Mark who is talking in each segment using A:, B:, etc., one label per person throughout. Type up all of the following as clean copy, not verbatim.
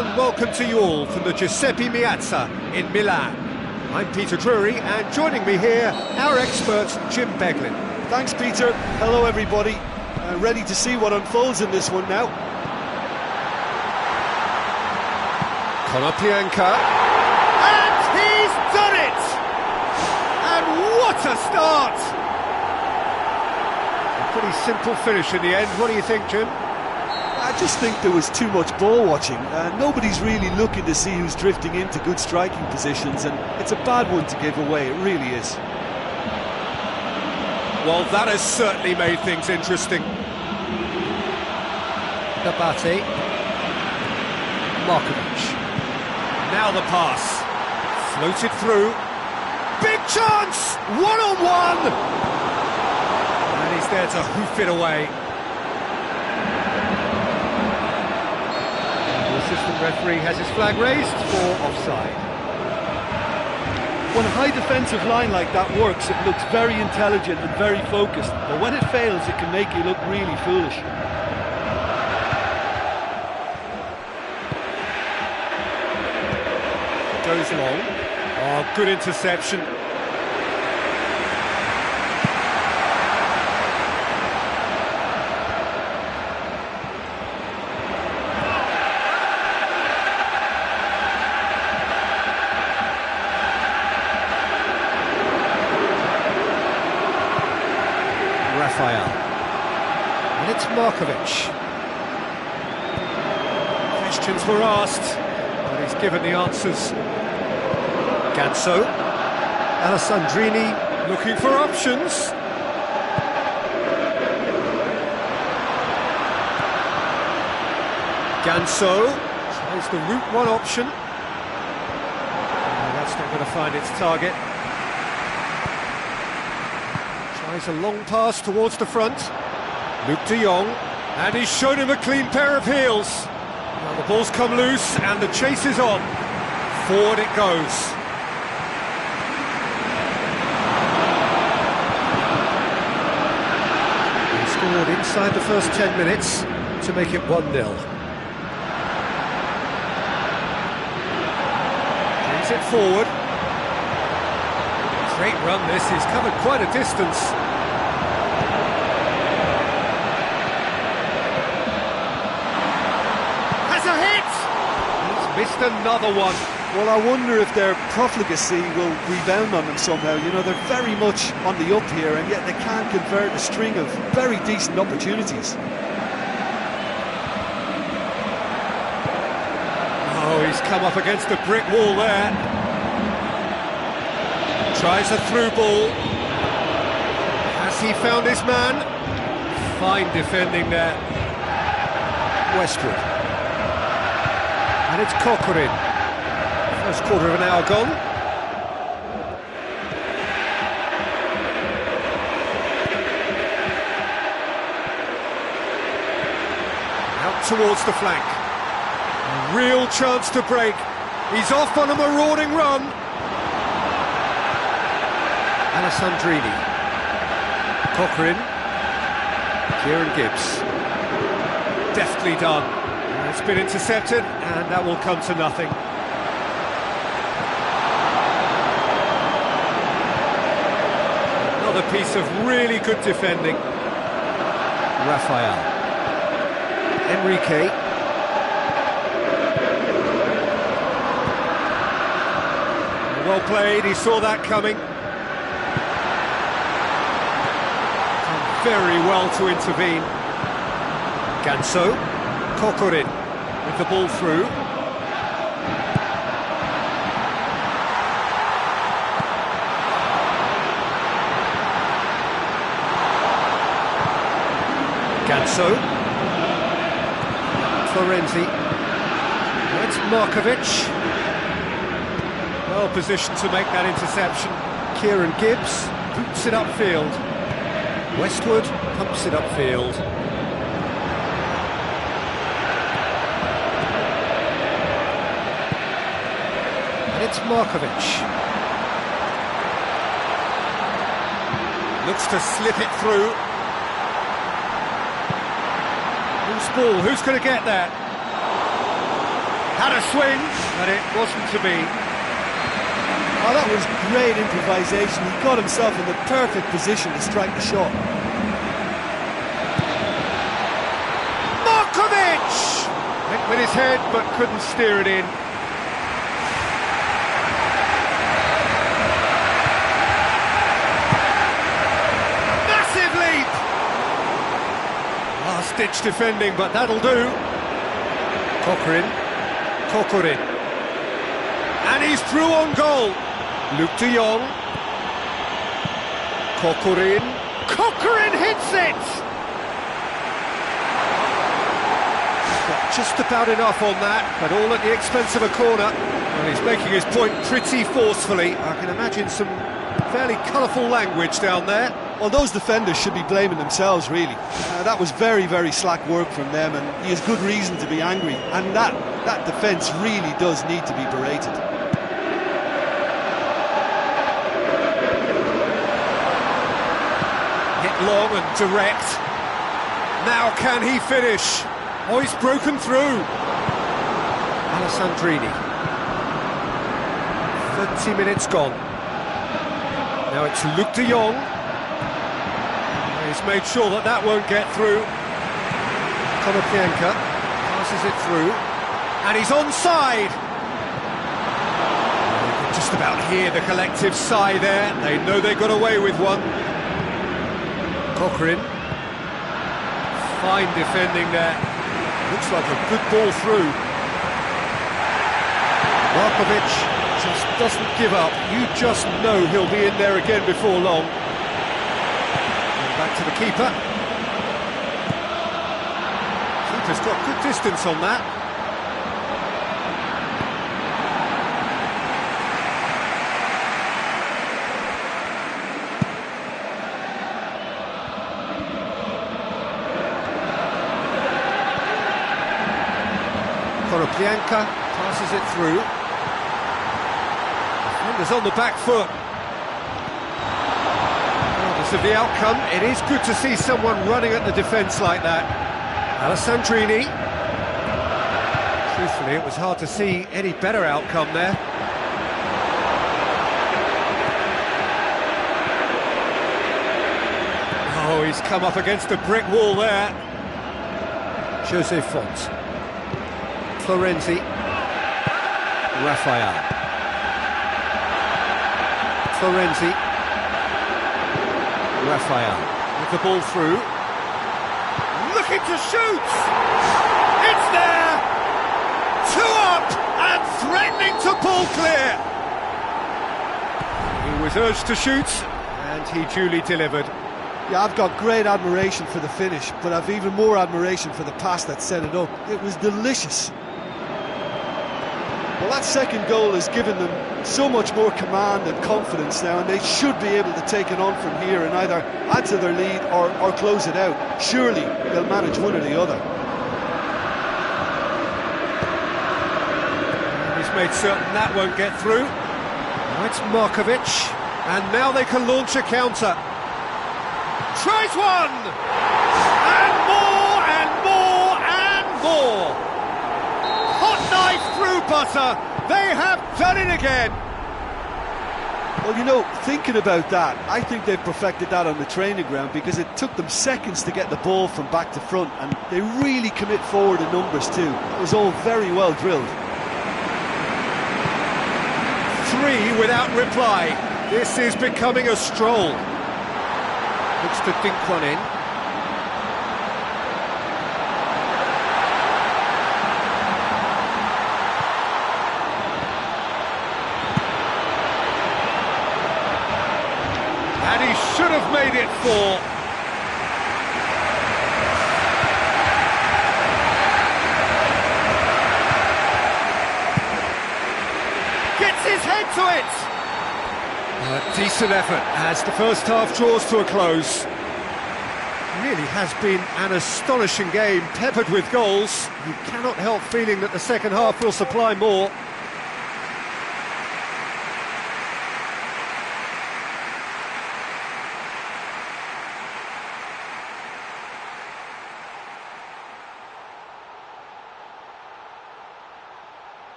A: and welcome to you all from the Giuseppe Meazza in Milan. I'm Peter Drury, and joining me here, our expert Jim Beglin.
B: Thanks, Peter. Hello, everybody. Ready to see what unfolds in this one now.
A: Konoplyanka, and he's done it! And what a start! A pretty simple finish in the end. What do you think, Jim?
B: I just think there was too much ball watching. Nobody's really looking to see who's drifting into good striking positions, and it's a bad one to give away, it really is.
A: Well, that has certainly made things interesting.
C: Nabate, Markovic.
A: Now the pass, floated through, big chance, one-on-one! And he's there to hoof it away.
C: The assistant referee has his flag raised for offside.
B: When a high defensive line like that works, it looks very intelligent and very focused, but when it fails, it can make you look really foolish.
A: Goes long. Oh, good interception.
C: Rafael. And it's Markovic.
A: Questions were asked, but he's given the answers. Ganso, Alessandrini looking for options. Ganso tries the route one option. That's not going to find its target. Tries a long pass towards the front. Luke de Jong, and he's shown him a clean pair of heels. Now the ball's come loose and the chase is on. Forward it goes.
C: Scored inside the first 10 minutes to make it 1-0.
A: Brings it forward. Great run this, he's covered quite a distance. Has a hit! He's missed another one.
B: Well, I wonder if their profligacy will rebound on them somehow. You know, they're very much on the up here, and yet they can't convert a string of very decent opportunities.
A: Oh, he's come up against a brick wall there. Tries a through ball. Has he found his man? Fine defending there.
C: Westwood.
A: And it's Corcoran. First quarter of an hour gone. Out towards the flank. A real chance to break. He's off on a marauding run.
C: Alessandrini.
A: Corcoran. Kieran Gibbs. Deftly done. It's been intercepted, and that will come to nothing. Another piece of really good defending.
C: Rafael. Enrique.
A: Well played, he saw that coming. Done very well to intervene. Ganso. Corcoran with the ball through. Ganso, Florenzi, that's Markovic, well positioned to make that interception. Kieran Gibbs boots it upfield, Westwood pumps it upfield.
C: And it's Markovic.
A: Looks to slip it through. Ball, who's going to get that? Had a swing, but it wasn't to be.
B: Oh, that was great improvisation. He got himself in the perfect position to strike the shot.
A: Markovic! Went with his head, but couldn't steer it in. Massive leap! Last-ditch defending, but that'll do. Kokorin. And he's through on goal. Luke de Jong. Kokorin hits it! Got just about enough on that, but all at the expense of a corner. And he's making his point pretty forcefully. I can imagine some fairly colourful language down there.
B: Well, those defenders should be blaming themselves, really. That was very, very slack work from them, and he has good reason to be angry. And that defence really does need to be berated.
A: Hit long and direct. Now can he finish? Oh, he's broken through. Alessandrini. 30 minutes gone. Now it's Luke de Jong. He's made sure that won't get through. Konoplyanka passes it through. And he's onside. You can just about hear the collective sigh there. They know they got away with one. Kokorin. Fine defending there. Looks like a good ball through. Markovic just doesn't give up. You just know he'll be in there again before long. And back to the keeper. Keeper's got good distance on that. Konoplyanka passes it through. Defenders on the back foot. Regardless of the outcome, it is good to see someone running at the defence like that. Alessandrini. Truthfully, it was hard to see any better outcome there. Oh, he's come up against a brick wall there. Jose Font. Florenzi. Raphael. Florenzi. Raphael. With the ball through. Looking to shoot! It's there! 2 up and threatening to pull clear! He was urged to shoot and he duly delivered.
B: Yeah, I've got great admiration for the finish, but I've even more admiration for the pass that set it up. It was delicious. Well, that second goal has given them so much more command and confidence now, and they should be able to take it on from here and either add to their lead or close it out. Surely they'll manage one or the other.
A: He's made certain that won't get through. Now it's Markovic, and now they can launch a counter. Tries one! And more, and more, and more! Hot knife through butter! They have done it again!
B: Well, you know, thinking about that, I think they've perfected that on the training ground because it took them seconds to get the ball from back to front, and they really commit forward in numbers too. It was all very well drilled.
A: 3 without reply. This is becoming a stroll. Looks to dink one in. And he should have made it 4. Gets his head to it! A decent effort as the first half draws to a close. It really has been an astonishing game, peppered with goals. You cannot help feeling that the second half will supply more.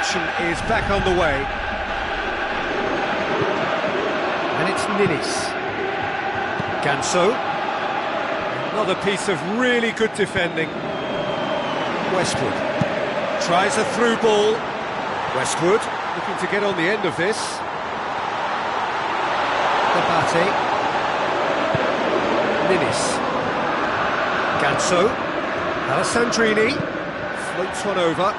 A: action is back underway. And it's Ninis. Ganso. Another piece of really good defending. Westwood. Tries a through ball. Westwood looking to get on the end of this. Abate. Ninis. Ganso. Alessandrini. Floats one over.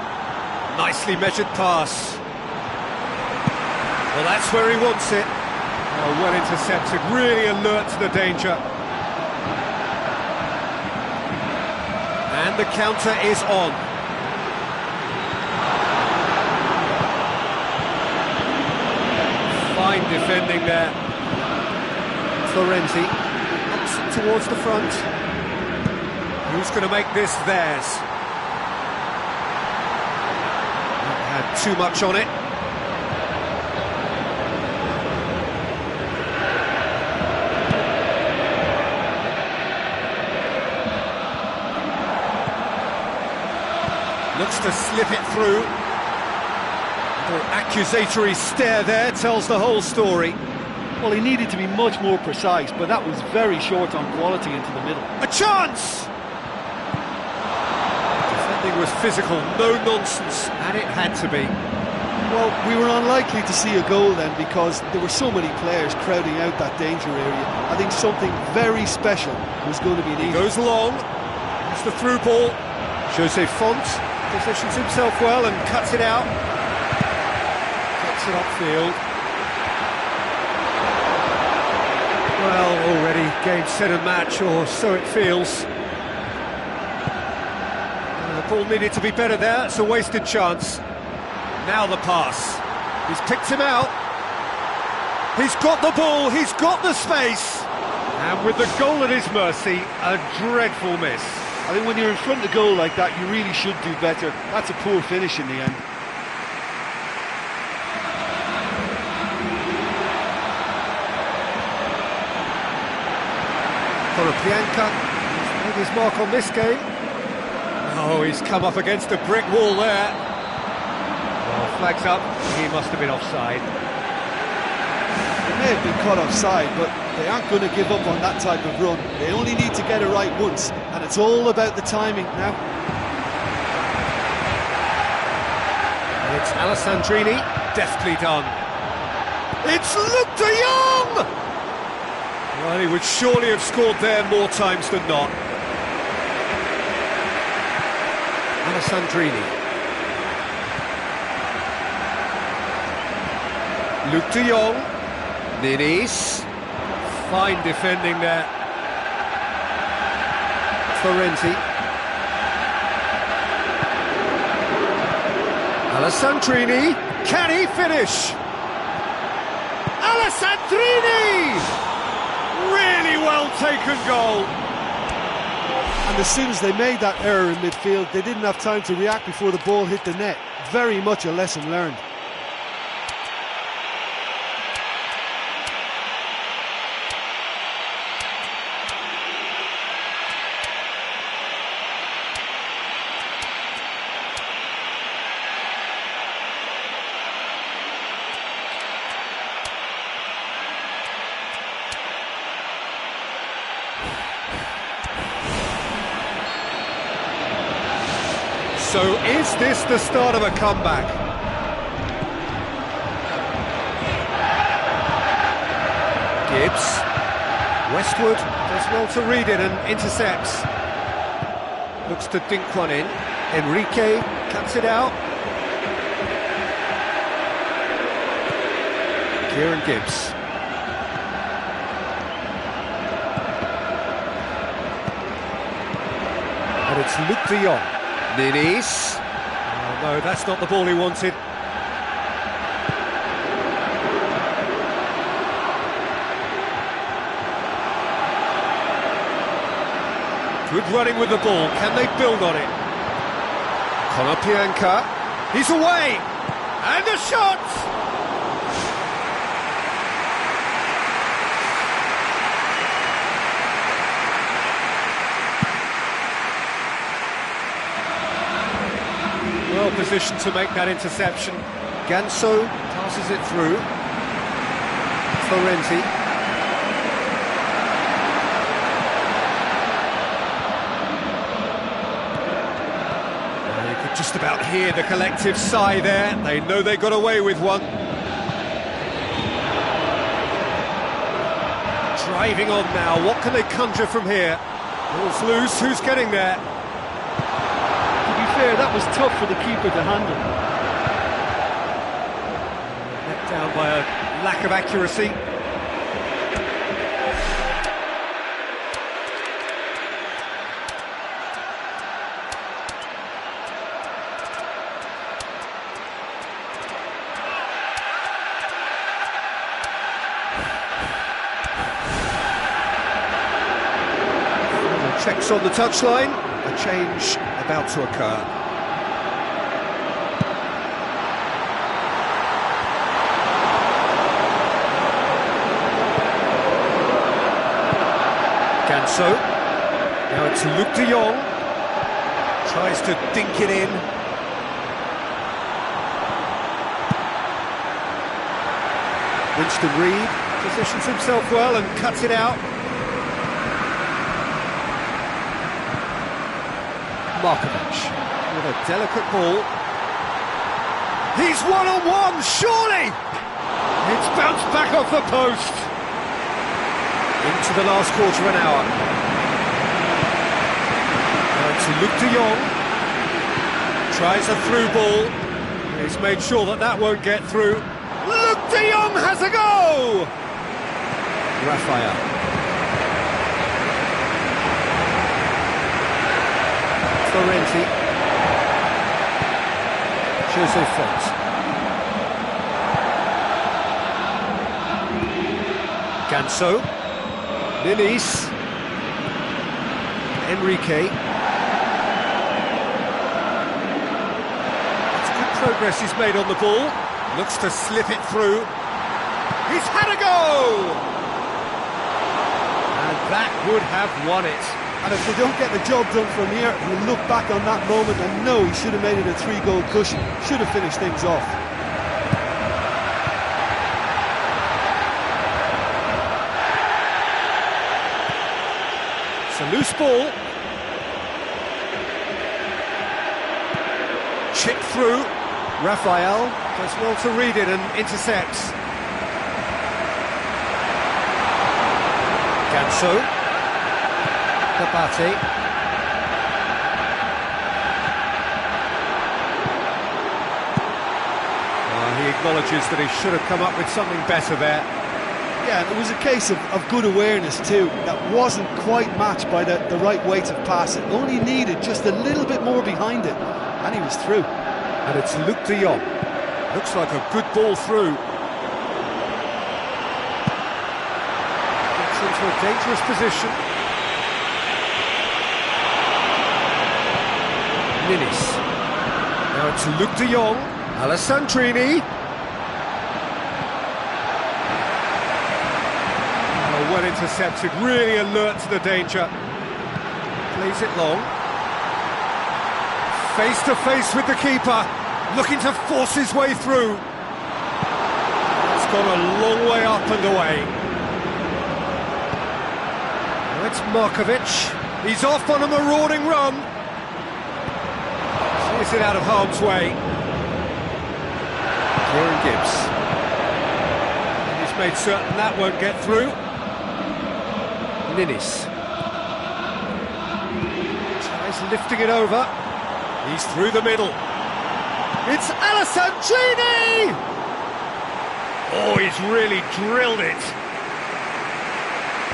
A: Nicely measured pass. Well, that's where he wants it. Oh, well intercepted, really alert to the danger. And the counter is on. Fine defending there. Florenzi ups it towards the front. Who's going to make this theirs? Not had too much on it. Looks to slip it through. An accusatory stare there tells the whole story.
B: Well, he needed to be much more precise, but that was very short on quality into the middle.
A: A chance! Defending was physical, no nonsense, and it had to be.
B: Well, we were unlikely to see a goal then because there were so many players crowding out that danger area. I think something very special was going to be needed.
A: Goes long, it's the through ball. Jose Font positions himself well and cuts it out. Cuts it upfield. Well, already game, set and match, or so it feels. The ball needed to be better there, it's a wasted chance. Now the pass. He's picked him out. He's got the ball, he's got the space. And with the goal at his mercy, a dreadful miss.
B: I think when you're in front of the goal like that, you really should do better. That's a poor finish in the end.
A: Pianka, he's made his mark on this game. Oh, he's come up against a brick wall there. Well, flags up, he must have been offside.
B: They may have been caught offside, but they aren't going to give up on that type of run. They only need to get it right once, and it's all about the timing now.
A: And it's Alessandrini, deftly done. It's Luc de Jong! Well, he would surely have scored there more times than not. Alessandrini. Luc de Jong. Ninis. Fine defending there. Florenzi. Alessandrini. Can he finish? Alessandrini! Really well taken goal.
B: And as soon as they made that error in midfield, they didn't have time to react before the ball hit the net. Very much a lesson learned.
A: So is this the start of a comeback? Gibbs. Westwood does well to read it and intercepts. Looks to dink one in. Enrique cuts it out. Kieran Gibbs. And it's Luc de Jong. Ninis. Oh no, that's not the ball he wanted. Good running with the ball, can they build on it? Pianka, he's away! And a shot! Well, position to make that interception. Ganso passes it through. Florenzi. And you could just about hear the collective sigh there. They know they got away with one. Driving on now, what can they conjure from here? Ball's loose, who's getting there?
B: To be fair, that was tough for the keeper to handle.
A: Let down by a lack of accuracy. Checks on the touchline, a change about to occur. Ganso, now it's Luc de Jong, tries to dink it in. Winston Reid positions himself well and cuts it out. Markovic with a delicate ball. He's one-on-one, surely! It's bounced back off the post. Into the last quarter of an hour. Now to Luc de Jong. Tries a through ball. He's made sure that that won't get through. Luc de Jong has a go! Raphael. Florenzi, Jose Font, Ganso, Ninis, Enrique. It's good progress he's made on the ball, looks to slip it through, he's had a go! And that would have won it.
B: And if they don't get the job done from here, he'll look back on that moment and know he should have made it a 3-goal cushion, should have finished things off.
A: It's a loose ball. Chip through. Raphael does well to read it and intercepts. Ganso. Kabate. He acknowledges that he should have come up with something better there.
B: Yeah, and it was a case of good awareness too. That wasn't quite matched by the right weight of pass. It only needed just a little bit more behind it, and he was through.
A: And it's Luc de Jong. Looks like a good ball through. Gets into a dangerous position. Ninis. Now it's Luc de Jong, Alessandrini. Oh, well intercepted, really alert to the danger. Plays it long. Face to face with the keeper, looking to force his way through. It's gone a long way up and away. Now it's Markovic. He's off on a marauding run. Sees it out of harm's way. Kieran Gibbs. And he's made certain that won't get through. Ninis. Tries lifting it over. He's through the middle. It's Alessandrini! Oh, he's really drilled it.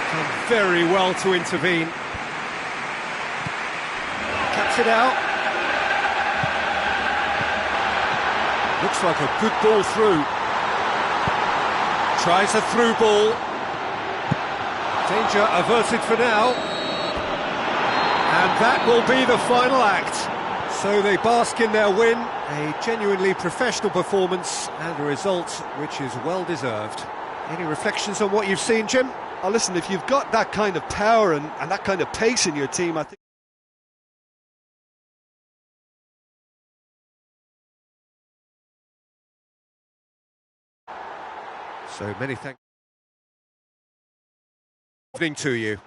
A: Done very well to intervene. Cuts it out. Looks like a good ball through. Tries a through ball. Danger averted for now. And that will be the final act. So they bask in their win, a genuinely professional performance and a result which is well deserved. Any reflections on what you've seen, Jim?
B: Oh, listen, if you've got that kind of power and that kind of pace in your team, I think
A: So many thanks. Evening to you.